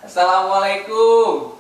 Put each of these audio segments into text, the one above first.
Assalamualaikum.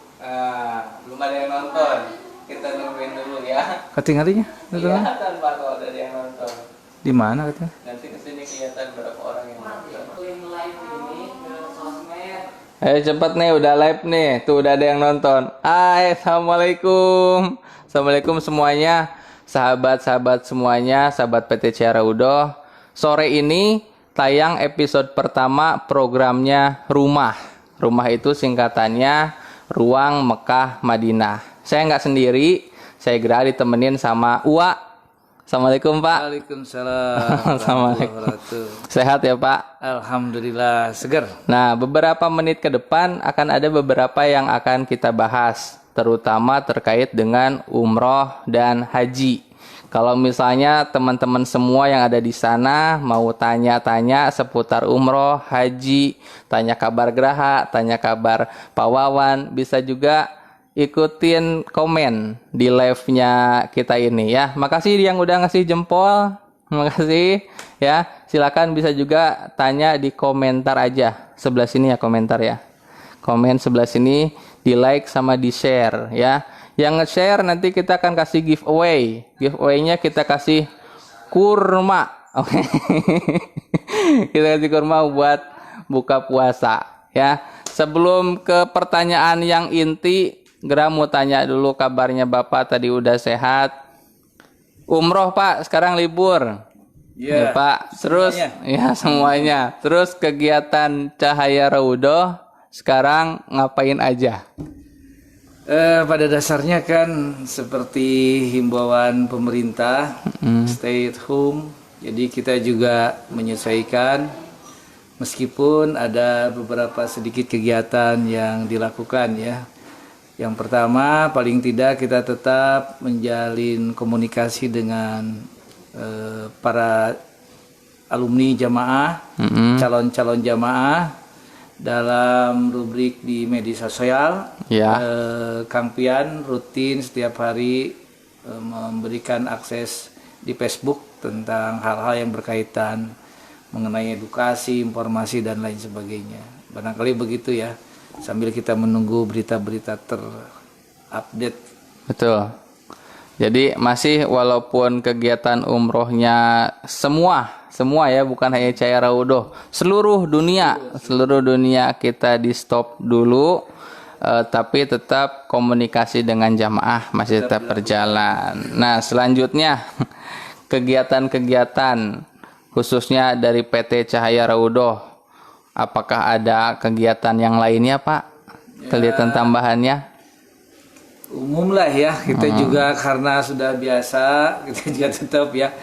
Belum ada yang nonton. Kita nungguin dulu ya. Ketinggalannya? Kelihatan Pak kalau ada yang nonton. Di mana katanya? Nanti kesini kelihatan berapa orang yang nonton. Live ini ke sosmed. Ayo cepat nih, udah live nih. Tuh udah ada yang nonton. Assalamualaikum. Assalamualaikum semuanya. Sahabat-sahabat semuanya, sahabat PT Cahaya Udoh. Sore ini tayang episode pertama programnya Rumah. Rumah itu singkatannya Ruang Mekah Madinah. Saya nggak sendiri, saya Gra ditemenin sama Uwa. Assalamualaikum Pak. Waalaikumsalam. Assalamualaikum. Sehat ya Pak? Alhamdulillah segar. Nah, beberapa menit ke depan akan ada beberapa yang akan kita bahas, terutama terkait dengan umroh dan haji. Kalau misalnya teman-teman semua yang ada di sana mau tanya-tanya seputar umroh, haji, tanya kabar Graha, tanya kabar Pak Wawan, bisa juga ikutin komen di live-nya kita ini ya. Makasih yang udah ngasih jempol, makasih ya. Silakan bisa juga tanya di komentar aja. Sebelah sini ya komentar ya. Komen sebelah sini, di like sama di share ya. Yang nge-share nanti kita akan kasih giveaway. Giveaway-nya kita kasih kurma. Oke. Kita kasih kurma buat buka puasa ya. Sebelum ke pertanyaan yang inti, Gra mau tanya dulu kabarnya Bapak tadi udah sehat. Umroh Pak, sekarang libur. Ya, Pak. Terus semuanya. Ya semuanya. Terus kegiatan Cahaya Udoh sekarang ngapain aja? Pada dasarnya kan seperti himbauan pemerintah, stay at home. Jadi kita juga menyesuaikan meskipun ada beberapa sedikit kegiatan yang dilakukan ya. Yang pertama, paling tidak kita tetap menjalin komunikasi dengan para alumni jamaah, calon-calon jamaah dalam rubrik di media sosial. Ya. Kang Pian rutin setiap hari memberikan akses di Facebook tentang hal-hal yang berkaitan mengenai edukasi, informasi dan lain sebagainya. Barangkali begitu ya. Sambil kita menunggu berita-berita terupdate. Betul. Jadi masih walaupun kegiatan umrohnya semua ya, bukan hanya Cahaya Udoh, seluruh dunia kita di stop dulu, tapi tetap komunikasi dengan jamaah masih tetap berjalan. Nah selanjutnya kegiatan-kegiatan khususnya dari PT Cahaya Udoh, apakah ada kegiatan yang lainnya Pak? Kegiatan tambahannya? Umum lah ya, kita juga karena sudah biasa, kita juga tetap ya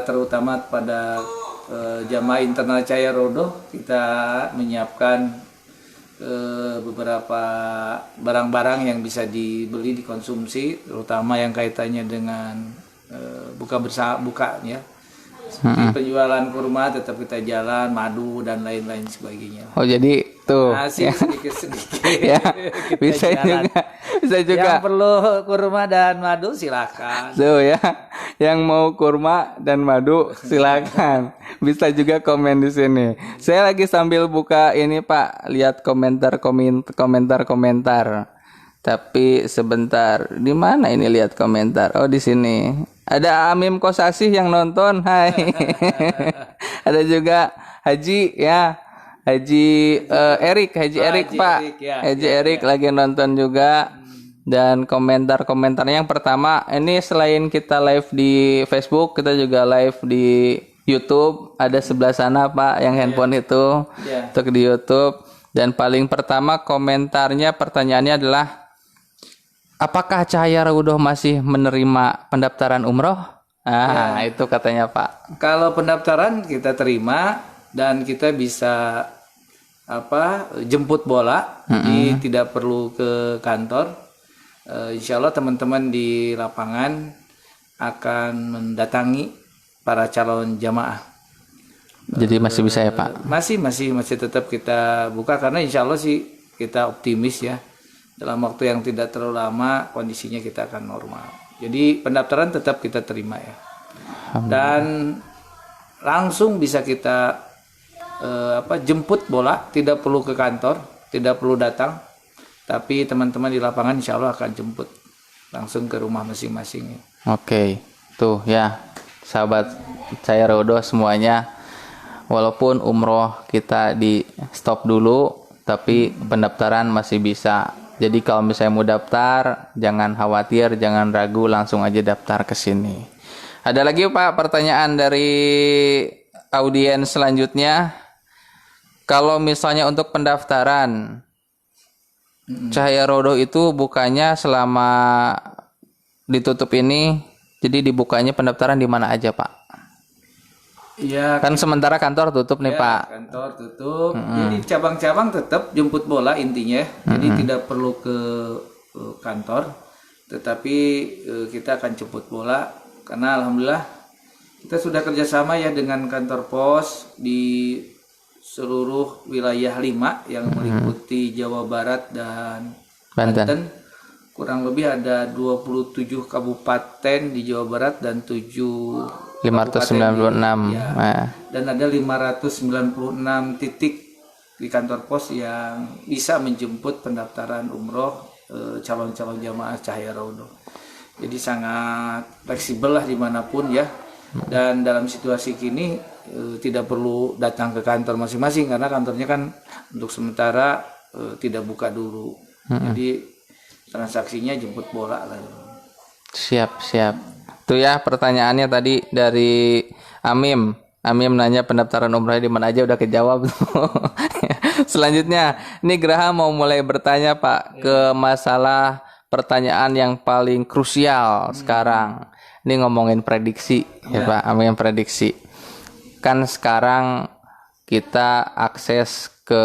terutama pada jamaah internal Cahaya Udoh, kita menyiapkan beberapa barang-barang yang bisa dibeli dikonsumsi, terutama yang kaitannya dengan buka ya. Penjualan kurma tetap kita jalan, madu dan lain-lain sebagainya. Oh jadi tuh masih ya. sedikit-sedikit ya, bisa juga. Yang perlu kurma dan madu silakan. Tuh ya, yang mau kurma dan madu silakan. Bisa juga komen di sini. Saya lagi sambil buka ini Pak, lihat komentar. Tapi sebentar, di mana ini lihat komentar? Oh di sini. Ada Amim Kosasih yang nonton. Hai. Ada juga Haji ya. Haji Erik Pak. Haji Erik lagi nonton juga. Dan komentar-komentarnya yang pertama, ini selain kita live di Facebook, kita juga live di YouTube. Ada sebelah sana Pak yang handphone itu. Untuk di YouTube. Dan paling pertama pertanyaannya adalah, apakah Cahaya Udoh masih menerima pendaftaran umroh? Itu katanya Pak. Kalau pendaftaran kita terima dan kita bisa jemput bola, jadi tidak perlu ke kantor. Insya Allah teman-teman di lapangan akan mendatangi para calon jamaah. Jadi masih bisa ya Pak? Masih tetap kita buka karena insya Allah sih kita optimis ya. Dalam waktu yang tidak terlalu lama kondisinya kita akan normal. Jadi pendaftaran tetap kita terima ya. Dan langsung bisa kita jemput bola, tidak perlu ke kantor, tidak perlu datang, tapi teman-teman di lapangan insya Allah akan jemput langsung ke rumah masing-masing. Oke, tuh ya sahabat Cahaya Rodo semuanya, walaupun umroh kita di stop dulu, tapi pendaftaran masih bisa. Jadi kalau misalnya mau daftar, jangan khawatir, jangan ragu, langsung aja daftar ke sini. Ada lagi Pak pertanyaan dari audiens selanjutnya? Kalau misalnya untuk pendaftaran, Cahaya Rodo itu bukanya selama ditutup ini, jadi dibukanya pendaftaran di mana aja Pak? Ya, Kan sementara kantor tutup nih ya, Pak. kantor tutup. Jadi cabang-cabang tetap jemput bola intinya. Jadi tidak perlu ke kantor, tetapi kita akan jemput bola karena alhamdulillah kita sudah kerjasama ya dengan kantor pos di seluruh wilayah 5 yang meliputi Jawa Barat dan Banten. Kurang lebih ada 27 kabupaten di Jawa Barat dan 7 596. ya. Dan ada 596 titik di kantor pos yang bisa menjemput pendaftaran umroh calon-calon jamaah Cahaya Rodo. Jadi sangat fleksibel lah dimanapun ya. Dan dalam situasi kini tidak perlu datang ke kantor masing-masing karena kantornya kan untuk sementara tidak buka dulu. Jadi transaksinya jemput bola lah. Siap. Tuh ya pertanyaannya tadi dari Amim. Amim nanya pendaftaran umrah di mana aja, udah kejawab. Selanjutnya, ini Graha mau mulai bertanya Pak ke masalah pertanyaan yang paling krusial sekarang. Ini ngomongin prediksi ya Pak, Amim prediksi. Kan sekarang kita akses ke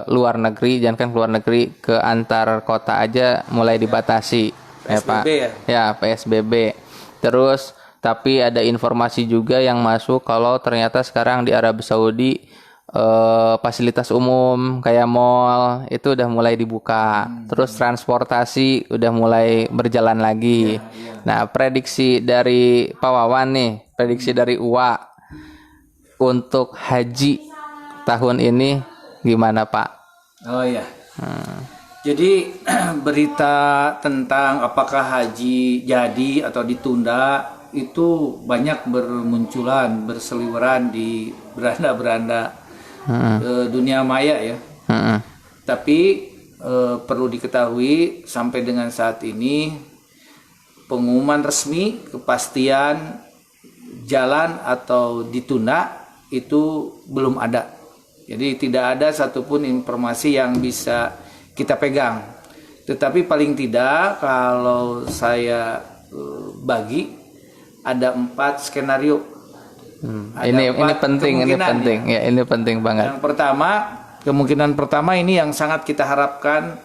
luar negeri, jangan kan ke luar negeri, ke antar kota aja mulai dibatasi ya Pak. Ya PSBB. Terus tapi ada informasi juga yang masuk kalau ternyata sekarang di Arab Saudi fasilitas umum kayak mall itu udah mulai dibuka. Terus transportasi udah mulai berjalan lagi. Nah, prediksi dari Pak Wawan nih, prediksi dari UA untuk haji tahun ini gimana Pak? Oh iya. Jadi berita tentang apakah haji jadi atau ditunda itu banyak bermunculan, berseliweran di beranda-beranda dunia maya ya. Tapi perlu diketahui sampai dengan saat ini pengumuman resmi kepastian jalan atau ditunda itu belum ada. Jadi tidak ada satupun informasi yang bisa kita pegang. Tetapi paling tidak kalau saya bagi ada 4 skenario. Ini penting, ya ini penting banget. Yang pertama, kemungkinan pertama ini yang sangat kita harapkan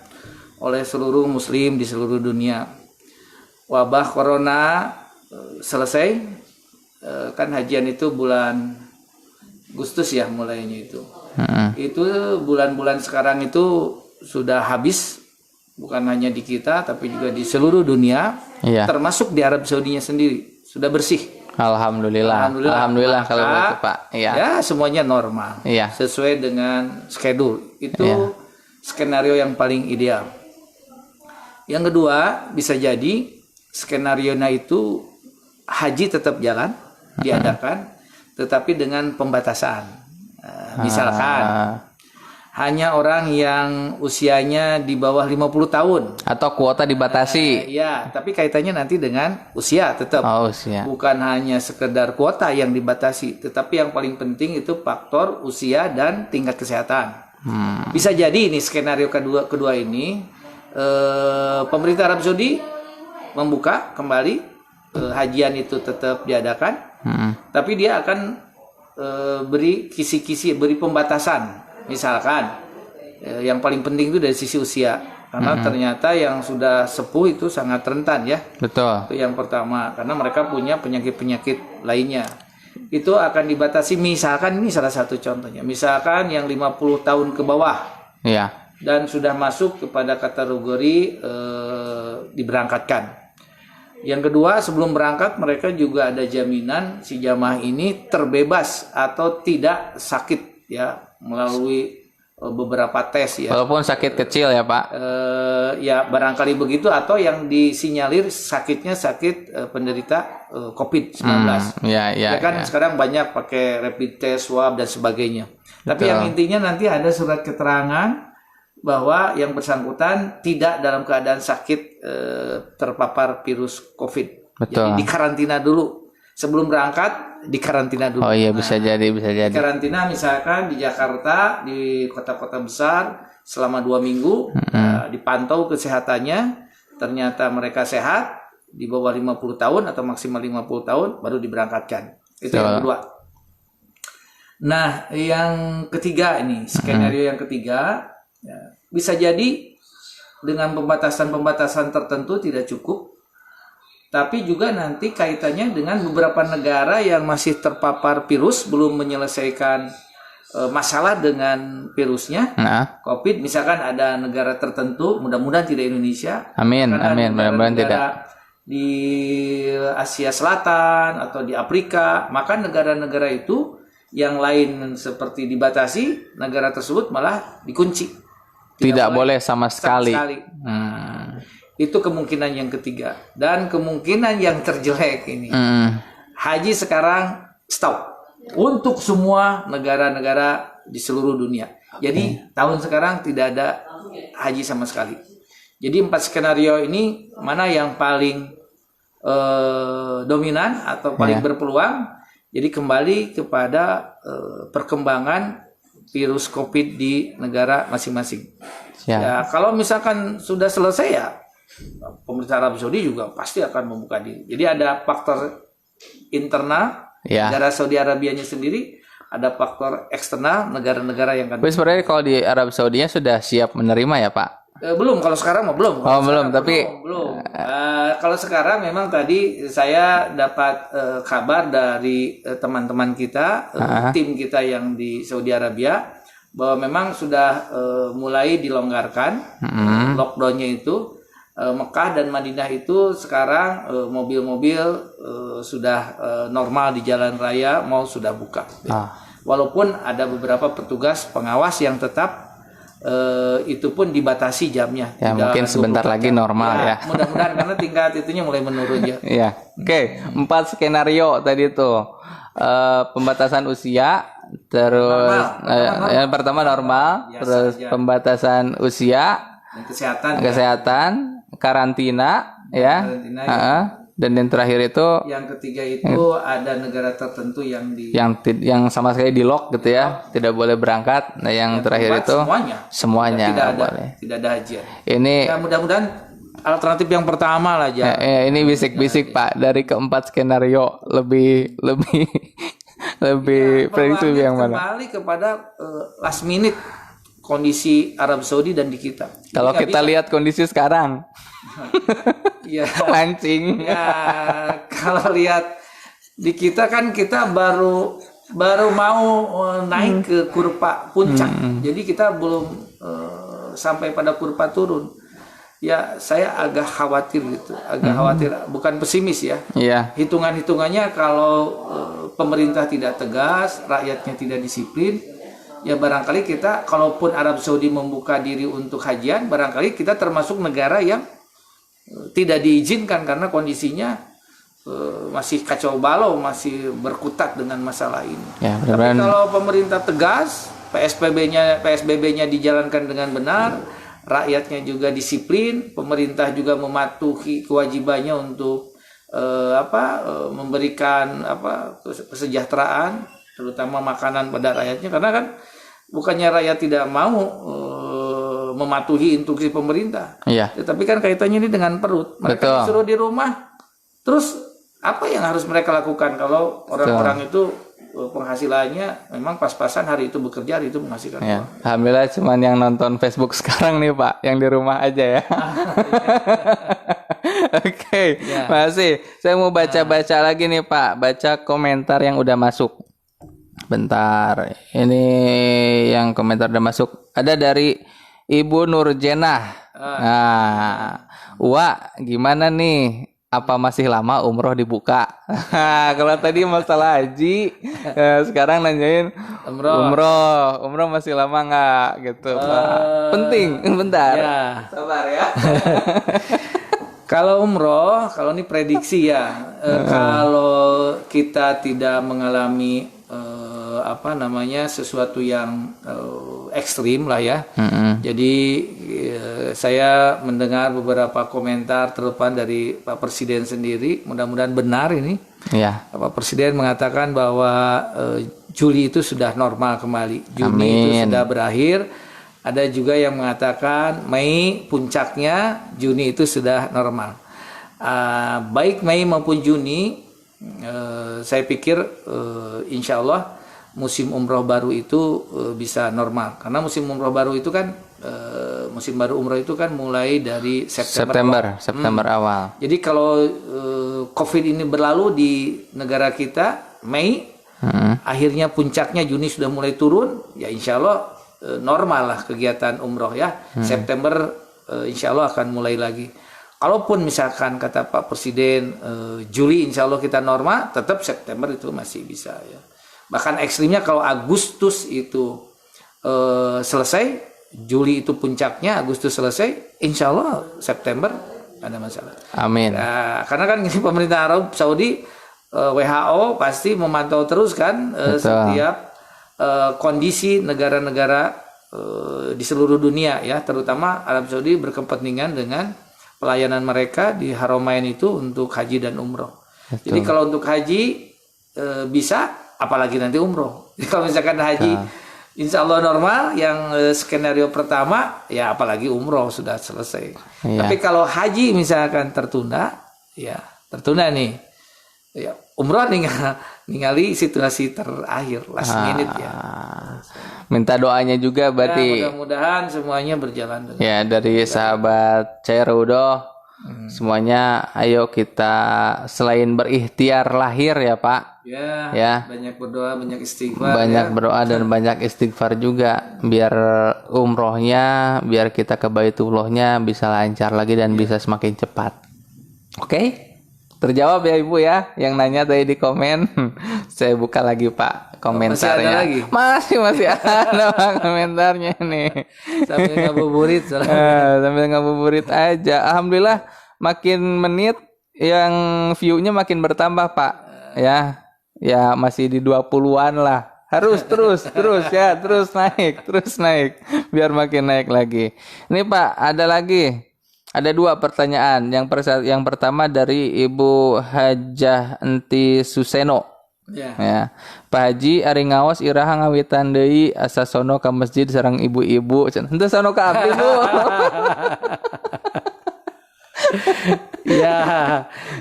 oleh seluruh muslim di seluruh dunia. Wabah corona selesai, kan hajian itu bulan Agustus ya mulainya itu. Itu bulan-bulan sekarang itu sudah habis, bukan hanya di kita tapi juga di seluruh dunia, termasuk di Arab Saudinya sendiri sudah bersih. Alhamdulillah kalau begitu Pak. Ya semuanya normal, sesuai dengan schedule. Itu skenario yang paling ideal. Yang kedua bisa jadi skenario-nya itu haji tetap jalan diadakan, tetapi dengan pembatasan. Misalkan hanya orang yang usianya di bawah 50 tahun. Atau kuota dibatasi. Ya, tapi kaitannya nanti dengan usia tetap. Usia. Bukan hanya sekedar kuota yang dibatasi, tetapi yang paling penting itu faktor usia dan tingkat kesehatan. Bisa jadi ini skenario kedua ini, pemerintah Arab Saudi membuka kembali, hajian itu tetap diadakan, tapi dia akan beri kisi-kisi, beri pembatasan. Misalkan yang paling penting itu dari sisi usia, karena ternyata yang sudah sepuh itu sangat rentan ya. Betul. Itu yang pertama, karena mereka punya penyakit-penyakit lainnya. Itu akan dibatasi, misalkan ini salah satu contohnya. Misalkan yang 50 tahun ke bawah. Iya. Dan sudah masuk kepada kategori diberangkatkan. Yang kedua, sebelum berangkat mereka juga ada jaminan si jamaah ini terbebas atau tidak sakit ya melalui beberapa tes ya. Walaupun sakit kecil ya Pak. Ya barangkali begitu, atau yang disinyalir sakitnya sakit penderita COVID-19. Ya kan sekarang banyak pakai rapid test, swab dan sebagainya. Tapi yang intinya nanti ada surat keterangan bahwa yang bersangkutan tidak dalam keadaan sakit terpapar virus COVID. Betul. Jadi dikarantina dulu. Sebelum berangkat dikarantina dulu. Oh iya, bisa jadi. Karantina misalkan di Jakarta, di kota-kota besar selama 2 minggu, dipantau kesehatannya, ternyata mereka sehat, di bawah 50 tahun atau maksimal 50 tahun baru diberangkatkan. Itu yang kedua. Nah, yang ketiga ini, skenario yang ketiga, ya, bisa jadi dengan pembatasan-pembatasan tertentu tidak cukup, tapi juga nanti kaitannya dengan beberapa negara yang masih terpapar virus, belum menyelesaikan masalah dengan virusnya, COVID. Misalkan ada negara tertentu, mudah-mudahan tidak Indonesia. Amin, mudah-mudahan tidak. Di Asia Selatan atau di Afrika, maka negara-negara itu yang lain seperti dibatasi, negara tersebut malah dikunci. Tidak boleh sama sekali. Itu kemungkinan yang ketiga. Dan kemungkinan yang terjelek ini, haji sekarang stop untuk semua negara-negara di seluruh dunia. Jadi tahun sekarang tidak ada haji sama sekali. Jadi 4 skenario ini mana yang paling dominan atau paling berpeluang? Jadi kembali kepada perkembangan virus COVID di negara masing-masing. Ya, kalau misalkan sudah selesai ya, pemerintah Arab Saudi juga pasti akan membuka diri. Jadi ada faktor internal negara Saudi Arabianya sendiri, ada faktor eksternal negara-negara yang Tapi sebenarnya kalau di Arab Saudinya sudah siap menerima ya Pak? Belum, kalau sekarang mah belum. Belum. Kalau sekarang memang tadi saya dapat kabar dari teman-teman kita, tim kita yang di Saudi Arabia, bahwa memang sudah mulai dilonggarkan lockdownnya itu. Mekah dan Madinah itu sekarang mobil-mobil sudah normal di jalan raya, mau sudah buka. Walaupun ada beberapa petugas pengawas yang tetap itu pun dibatasi jamnya. Ya mungkin sebentar lagi normal ya. Mudah-mudahan karena tingkat itunya mulai menurun ya. Ya. Oke, 4 skenario tadi tuh. Pembatasan usia, terus yang pertama normal, terus saja. Pembatasan usia, dan kesehatan, karantina, ya. Dan yang terakhir itu, yang ketiga itu ada negara tertentu yang sama sekali di lock gitu ya, tidak boleh berangkat. Nah yang terakhir itu semuanya tidak ada haji. Ini ya, mudah-mudahan alternatif yang pertama lah aja. Ini bisik-bisik Pak, dari keempat skenario lebih prediksi yang mana? Kembali kepada last minute kondisi Arab Saudi dan di kita. Kalau kita lihat kondisi sekarang. Ya, mancing. Ya, kalau lihat di kita kan kita baru mau naik ke kurva puncak. Jadi kita belum sampai pada kurva turun. Ya, saya agak khawatir gitu. Khawatir, bukan pesimis ya. Iya. Hitungan-hitungannya kalau pemerintah tidak tegas, rakyatnya tidak disiplin, ya barangkali kita, kalaupun Arab Saudi membuka diri untuk hajian, barangkali kita termasuk negara yang tidak diizinkan karena kondisinya masih kacau balau, masih berkutat dengan masalah ini. Ya, tapi kalau pemerintah tegas, PSBB-nya dijalankan dengan benar, rakyatnya juga disiplin, pemerintah juga mematuhi kewajibannya untuk memberikan kesejahteraan, terutama makanan pada rakyatnya, karena kan bukannya rakyat tidak mau mematuhi instruksi pemerintah. Iya. Tapi kan kaitannya ini dengan perut. Mereka disuruh di rumah. Terus apa yang harus mereka lakukan kalau orang-orang itu penghasilannya memang pas-pasan, hari itu bekerja, hari itu menghasilkan ya. Alhamdulillah cuman yang nonton Facebook sekarang nih Pak, yang di rumah aja ya. Oke, makasih. Saya mau baca-baca lagi nih Pak, baca komentar yang udah masuk. Bentar, ini yang komentar udah masuk. Ada dari Ibu Nurjenah. Nah, Wak, gimana nih apa masih lama umroh dibuka? Kalau tadi masalah haji, sekarang nanyain umroh masih lama nggak gitu, Pak? Penting, bentar. Ya. Sabar ya. Kalau umroh, kalau ini prediksi ya, kalau kita tidak mengalami sesuatu yang ekstrim lah ya. Jadi saya mendengar beberapa komentar terutama dari Pak Presiden sendiri, mudah-mudahan benar ini. Ya. Pak Presiden mengatakan bahwa Juli itu sudah normal kembali, Juni itu sudah berakhir. Ada juga yang mengatakan Mei puncaknya, Juni itu sudah normal. Baik Mei maupun Juni, saya pikir insya Allah musim umroh baru itu bisa normal. Karena musim umroh baru itu kan, musim baru umroh itu kan mulai dari September awal. Jadi kalau COVID ini berlalu di negara kita, Mei, akhirnya puncaknya Juni sudah mulai turun, ya insya Allah normal lah kegiatan umroh ya. September insya Allah akan mulai lagi. Kalaupun misalkan kata Pak Presiden Juli insya Allah kita normal, tetap September itu masih bisa ya. Bahkan ekstrimnya kalau Agustus itu selesai, Juli itu puncaknya, Agustus selesai, insya Allah September ada masalah. Amin. Nah, karena kan ini pemerintah Arab Saudi, WHO pasti memantau terus kan setiap kondisi negara-negara di seluruh dunia ya, terutama Arab Saudi berkepentingan dengan pelayanan mereka di Haramain itu untuk haji dan umroh. Betul. Jadi kalau untuk haji bisa, apalagi nanti umroh. Jadi kalau misalkan haji insya Allah normal, yang skenario pertama ya apalagi umroh sudah selesai. Tapi kalau haji misalkan tertunda, ya tertunda nih. Ya, umroh ningali situasi terakhir last minute ya. Minta doanya juga berarti. Ya, mudah-mudahan semuanya berjalan dengan ya dari sahabat Chairudo semuanya, ayo kita selain berikhtiar lahir ya Pak. Ya. Banyak berdoa, banyak istighfar. Banyak berdoa dan banyak istighfar juga biar umrohnya, biar kita ke Baitullahnya bisa lancar lagi dan bisa semakin cepat. Oke? Terjawab ya Ibu ya yang nanya tadi di komen. Saya buka lagi Pak komentarnya. Masih ada lagi? Masih ada Pak komentarnya nih. Sambil ngabuburit. Sambil ngabuburit aja. Alhamdulillah makin menit yang view-nya makin bertambah Pak. Ya masih di 20-an lah. Harus terus ya, terus naik biar makin naik lagi. Ini Pak, ada lagi. Ada 2 pertanyaan. Yang pertama dari Ibu Hajah Enti Suseno. Ya. Pak Haji ari ngaos iraha ngawitan deui asa sono ka masjid sareng ibu-ibu. Henteu sono ka abdi Bu. Ya,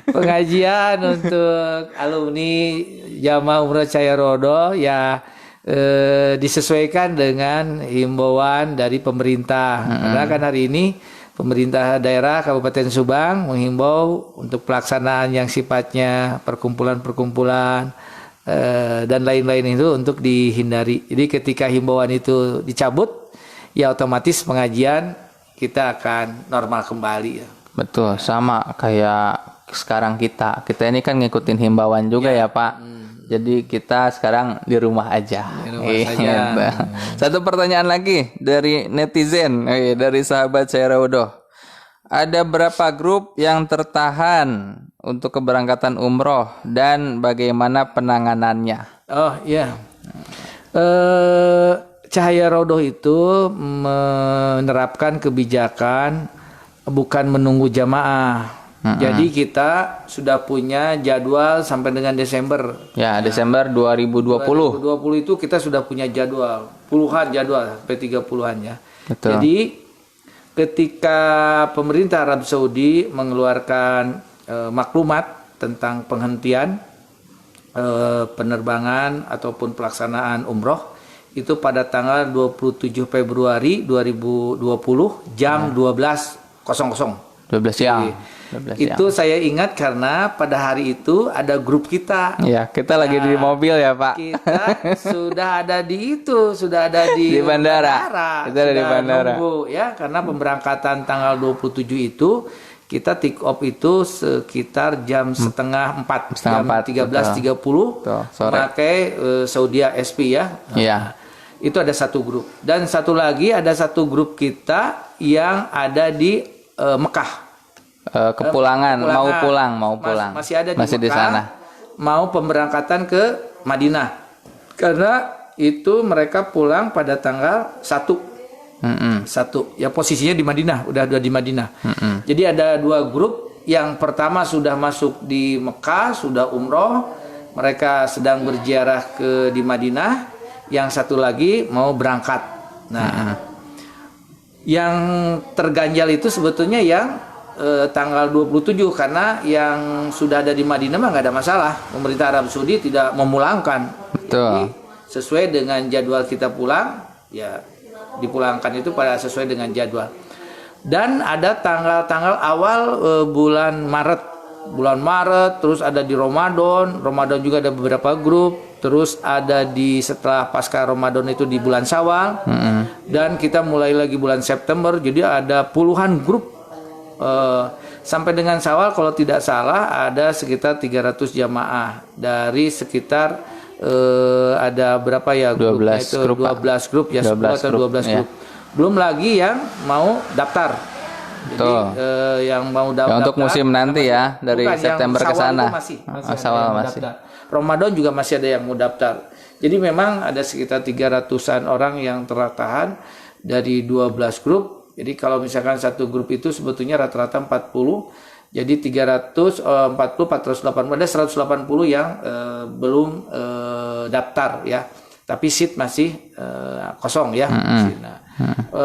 pengajian untuk alumni Jamaah Umroh Chairudo ya disesuaikan dengan himbauan dari pemerintah. Karena kan hari ini pemerintah daerah Kabupaten Subang menghimbau untuk pelaksanaan yang sifatnya perkumpulan-perkumpulan dan lain-lain itu untuk dihindari. Jadi ketika himbauan itu dicabut, ya otomatis pengajian kita akan normal kembali ya. Betul, sama kayak sekarang kita ini kan ngikutin himbauan juga ya Pak. Jadi kita sekarang di rumah aja. Satu pertanyaan lagi dari netizen, dari sahabat Chairudo. Ada berapa grup yang tertahan untuk keberangkatan umroh dan bagaimana penanganannya? Oh iya. Cahaya Rodoh itu menerapkan kebijakan bukan menunggu jamaah. Jadi kita sudah punya jadwal sampai dengan Desember. Ya, Desember 2020. 2020 itu kita sudah punya jadwal, puluhan jadwal, sampai 30-an ya. Betul. Jadi ketika pemerintah Arab Saudi mengeluarkan maklumat tentang penghentian penerbangan ataupun pelaksanaan umroh itu pada tanggal 27 Februari 2020 jam 12.00. 12 siang. Itu saya ingat karena pada hari itu ada grup kita. Ya, kita lagi di mobil ya Pak. Kita sudah ada di di bandara. Kita ada di bandara. Nunggu, ya, karena pemberangkatan tanggal 27 itu kita take off itu sekitar jam setengah 4, jam 13.30 sore. memakai Saudia SP ya. Iya. Itu ada satu grup. Dan satu lagi ada satu grup kita yang ada di Mekah. Kepulangan, mau pulang. Masih ada masih di di Mekah, sana. mau pemberangkatan ke Madinah. Karena itu mereka pulang pada tanggal 1. Satu, ya posisinya di Madinah, udah di Madinah. Jadi ada dua grup. Yang pertama sudah masuk di Mekah, sudah umroh, mereka sedang berziarah di Madinah. Yang satu lagi mau berangkat. Nah, yang terganjal itu sebetulnya yang tanggal 27, karena yang sudah ada di Madinah mah nggak ada masalah. Pemerintah Arab Saudi tidak memulangkan. Betul. Jadi, sesuai dengan jadwal kita pulang, ya dipulangkan itu pada sesuai dengan jadwal. Dan ada tanggal-tanggal awal bulan Maret, terus ada di Ramadan juga ada beberapa grup, terus ada di setelah pasca Ramadan itu di bulan Syawal, dan kita mulai lagi bulan September, jadi ada puluhan grup. Sampai dengan Syawal kalau tidak salah ada sekitar 300 jamaah dari sekitar ada berapa ya 12 itu grup, 12 grup ya, 10 atau 12 grup. Belum lagi yang mau daftar. Jadi yang mau daftar untuk musim nanti ya, dari September ke sana. Syawal masih. Ramadan juga masih ada yang mau daftar. Jadi memang ada sekitar 300-an orang yang tertahan dari 12 grup. Jadi kalau misalkan satu grup itu sebetulnya rata-rata 40. Jadi 340, 480, ada 180 yang belum daftar ya. Tapi seat masih kosong ya. Nah,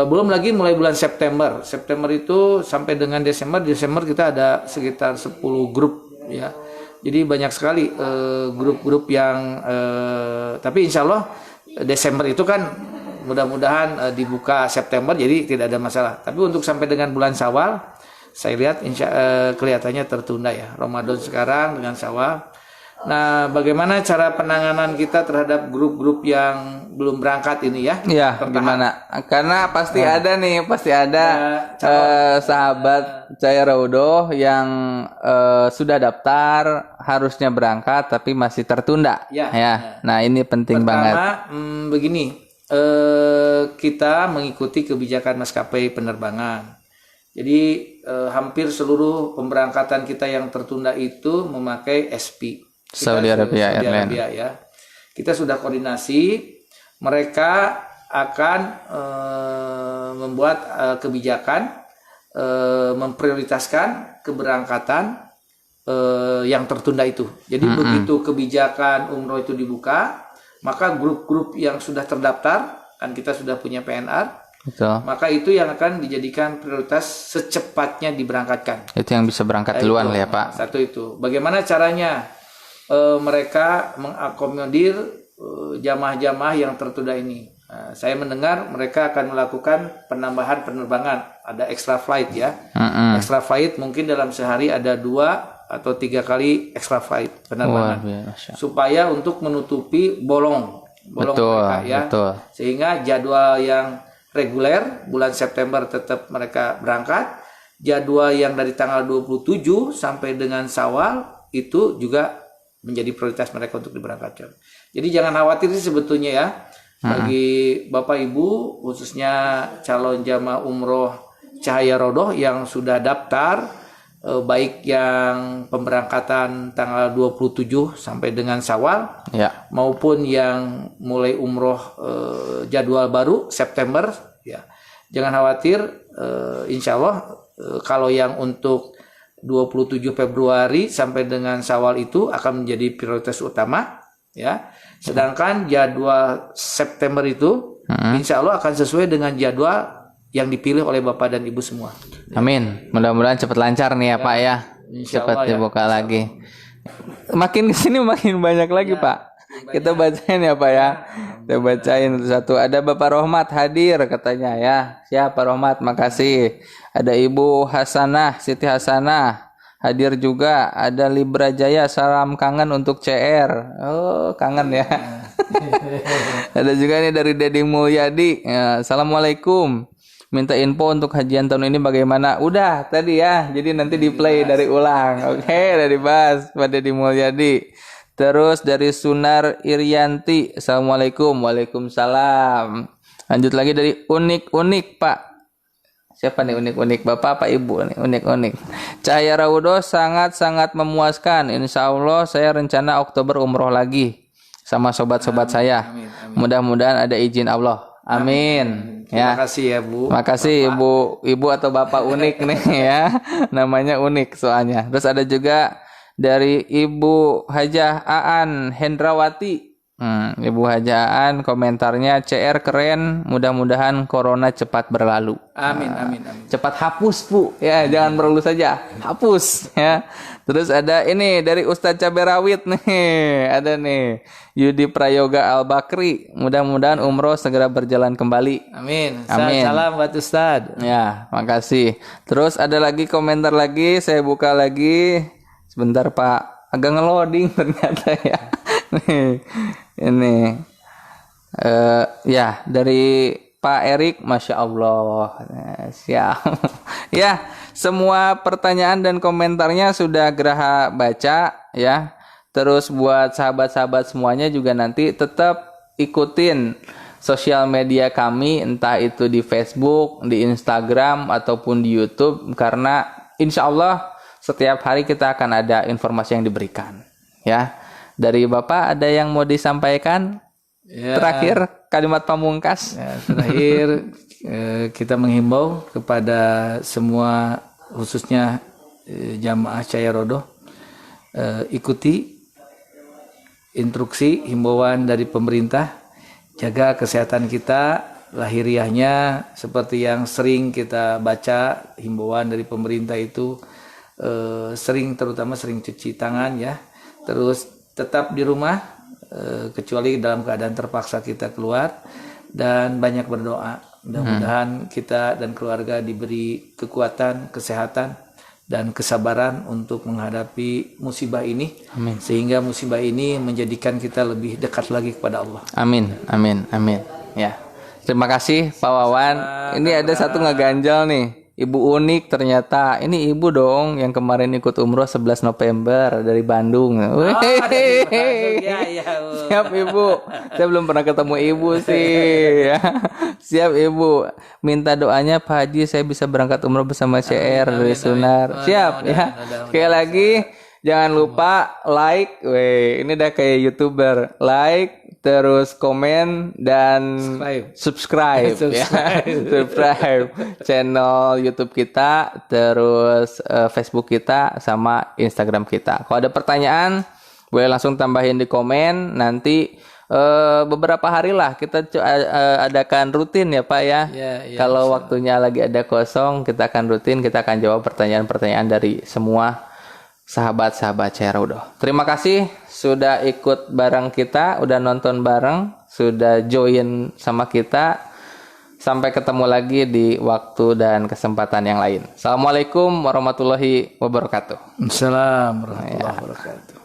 belum lagi mulai bulan September. September itu sampai dengan Desember kita ada sekitar 10 grup ya. Jadi banyak sekali grup-grup yang tapi insya Allah Desember itu kan mudah-mudahan dibuka September, jadi tidak ada masalah. Tapi untuk sampai dengan bulan Syawal, saya lihat kelihatannya tertunda ya. Ramadan sekarang dengan Syawal. Nah, bagaimana cara penanganan kita terhadap grup-grup yang belum berangkat ini ya? Iya, gimana? Karena pasti ada sahabat Cahaya Raudoh yang sudah daftar, harusnya berangkat tapi masih tertunda. Ya. Nah, ini penting banget. Pertama, begini, kita mengikuti kebijakan maskapai penerbangan. Jadi hampir seluruh pemberangkatan kita yang tertunda itu memakai SP. Saudi Arabia Airlines. Ya. Kita sudah koordinasi, mereka akan membuat kebijakan memprioritaskan keberangkatan yang tertunda itu. Jadi begitu kebijakan umroh itu dibuka, maka grup-grup yang sudah terdaftar, kan kita sudah punya PNR, betul, maka itu yang akan dijadikan prioritas secepatnya diberangkatkan. Itu yang bisa berangkat duluan ya Pak. Satu itu. Bagaimana caranya mereka mengakomodir jamaah-jamaah yang tertunda ini? Saya mendengar mereka akan melakukan penambahan penerbangan, ada extra flight ya. Extra flight mungkin dalam sehari ada 2 atau 3 kali extra flight penerbangan, supaya untuk menutupi bolong mereka ya. Betul. Sehingga jadwal yang reguler bulan September tetap mereka berangkat, jadwal yang dari tanggal 27 sampai dengan Syawal itu juga menjadi prioritas mereka untuk diberangkatkan. Jadi jangan khawatir sih sebetulnya ya, bagi Bapak Ibu khususnya calon jamaah umroh Cahaya Raudoh yang sudah daftar, baik yang pemberangkatan tanggal 27 sampai dengan Syawal ya, maupun yang mulai umroh jadwal baru September ya. Jangan khawatir, insya Allah kalau yang untuk 27 Februari sampai dengan Syawal itu akan menjadi prioritas utama ya. Sedangkan jadwal September itu insya Allah akan sesuai dengan jadwal yang dipilih oleh Bapak dan Ibu semua. Amin. Mudah-mudahan cepat lancar nih ya Pak ya. Cepat dibuka lagi. Makin kesini makin banyak lagi Pak. Kita bacain ya Pak ya. Kita bacain satu-satu. Ada Bapak Rohmat hadir katanya ya. Siap Pak Rohmat, makasih. Ada Ibu Hasanah, Siti Hasanah hadir juga. Ada Libra Jaya, salam kangen untuk CR. Oh, kangen ya. Ada juga nih dari Dedi Mulyadi. Ya, Assalamualaikum. minta info untuk hajian tahun ini bagaimana. Udah tadi ya, jadi nanti di play dari ulang. Oke, dari Bas pada di Mulyadi. Terus dari Sunar Irianti, Assalamualaikum. Waalaikumsalam. Lanjut lagi dari Unik-Unik Pak. Siapa nih unik-unik? Bapak apa ibu nih? Unik-unik. Cahaya Raudo sangat-sangat memuaskan. Insya Allah saya rencana Oktober umroh lagi sama sobat-sobat saya. Amin. Mudah-mudahan ada izin Allah. Amin. Terima kasih ya Bu. Makasih ibu atau bapak unik nih ya. Namanya unik soalnya. Terus ada juga dari Ibu Hajah Aan Hendrawati. Ibu Hajah Aan komentarnya CR keren, mudah-mudahan corona cepat berlalu. Amin. Cepat hapus Bu, ya jangan berlalu saja, hapus ya. Terus ada ini dari Ustadz Cabai Rawit nih, ada nih Yudi Prayoga Al Bakri, mudah-mudahan umroh segera berjalan kembali. Amin. Amin. Salam buat Ustadz. Ya, makasih. Terus ada lagi komentar lagi, saya buka lagi. Sebentar Pak, agak ngeloading ternyata ya. Nih, ini ya dari Pak Erik, Masya Allah. Siap. Ya, semua pertanyaan dan komentarnya sudah Graha baca ya. Terus buat sahabat-sahabat semuanya juga nanti tetap ikutin sosial media kami, entah itu di Facebook, di Instagram ataupun di YouTube, karena insya Allah setiap hari kita akan ada informasi yang diberikan ya. Dari Bapak ada yang mau disampaikan? Ya. Terakhir kalimat pamungkas. Ya, terakhir kita menghimbau kepada semua khususnya jamaah Cahaya Rodoh, ikuti instruksi himbauan dari pemerintah, jaga kesehatan kita lahiriahnya seperti yang sering kita baca himbauan dari pemerintah itu, terutama sering cuci tangan ya, terus tetap di rumah kecuali dalam keadaan terpaksa kita keluar, dan banyak berdoa. Mudah-mudahan kita dan keluarga diberi kekuatan, kesehatan, dan kesabaran untuk menghadapi musibah ini. Amin. Sehingga musibah ini menjadikan kita lebih dekat lagi kepada Allah. Amin. Ya. Terima kasih Pak Wawan. Ini ada satu ngeganjal nih. Ibu unik ternyata. Ini ibu dong yang kemarin ikut umroh 11 November dari Bandung. Ya, Siap Ibu. Saya belum pernah ketemu Ibu sih. Ya. Siap Ibu. Minta doanya Pak Haji saya bisa berangkat umroh bersama CR dari Sunar. Siap ya. Sekali lagi jangan lupa like. Ini udah kayak YouTuber. Like, terus komen dan subscribe. Ya. Subscribe channel YouTube kita, terus Facebook kita sama Instagram kita. Kalau ada pertanyaan boleh langsung tambahin di komen. Nanti beberapa hari lah kita adakan rutin ya Pak ya. Kalau waktunya lagi ada kosong, kita akan rutin, kita akan jawab pertanyaan-pertanyaan dari semua sahabat-sahabat Cahaya Raudo. Terima kasih sudah ikut bareng kita, udah nonton bareng, sudah join sama kita. Sampai ketemu lagi di waktu dan kesempatan yang lain. Assalamualaikum warahmatullahi wabarakatuh. Assalamualaikum warahmatullahi wabarakatuh.